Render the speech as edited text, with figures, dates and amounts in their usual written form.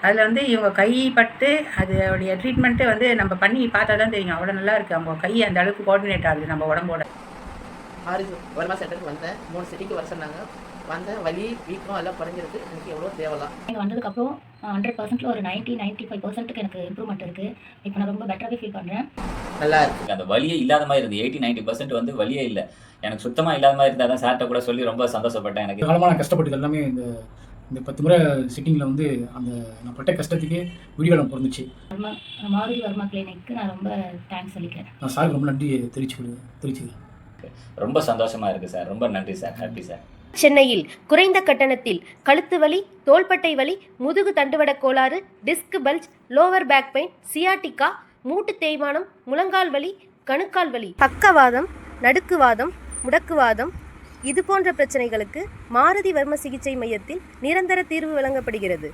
அதில் வந்து இவங்க கை பட்டு அதோடைய ட்ரீட்மெண்ட்டு வந்து நம்ம பண்ணி பார்த்தா தான் தெரியும். அவ்வளோ நல்லா இருக்குது. அவங்க கை அந்த அளவுக்கு கோஆர்டினேட் ஆகுது நம்ம உடம்போட. ஆர்ஜி வர்மா சென்டருக்கு வந்தேன். 3 சிட்டிக்கு வர சொன்னாங்க. வந்தேன். வலி வீக்கம் எல்லாம் குறைஞ்சிருக்கு. எனக்கு எவ்வளோ தேவலாம். இங்கே வந்ததுக்கப்புறம் 100%ல ஒரு 95% எனக்கு இம்ப்ரூவ்மெண்ட் இருக்குது. இப்போ நான் ரொம்ப பெட்டராகவே ஃபீல் பண்ணுறேன். நல்லா இருக்குது. அந்த வலியே இல்லாத மாதிரி இருந்து 80-90% வந்து வலியே இல்லை. எனக்கு சுத்தமாக இல்லாத மாதிரி இருந்தால் தான் சார்கிட்ட கூட சொல்லி ரொம்ப சந்தோஷப்பட்டேன். எனக்கு காலமாக நான் கஷ்டப்பட்டது எல்லாமே இந்த 10 முறை சிட்டிங்கில் வந்து அந்த நான் பட்ட கஷ்டத்துக்கு விடிகாலம் பிறந்துச்சு. மாருதி வர்மா கிளினிக்கு நான் ரொம்ப தேங்க்ஸ் சொல்லிக்கிறேன். நான் சாருக்கு ரொம்ப நன்றி தெரிவிச்சுக்கிறேன். ரொம்ப சந்தோஷமாக இருக்குது சார். ரொம்ப நன்றி சார். Happy sir. சென்னையில் குறைந்த கட்டணத்தில் கழுத்து வலி, தோள்பட்டை வலி, முதுகு தண்டுவட கோளாறு, disc bulge, lower back pain, sciatica, மூட்டு தேய்மானம், முழங்கால் வலி, கணுக்கால் வலி, பக்கவாதம், நடுக்குவாதம், முடக்குவாதம் இது போன்ற பிரச்சனைகளுக்கு மாருதி வர்ம சிகிச்சை மையத்தில் நிரந்தர தீர்வு வழங்கப்படுகிறது.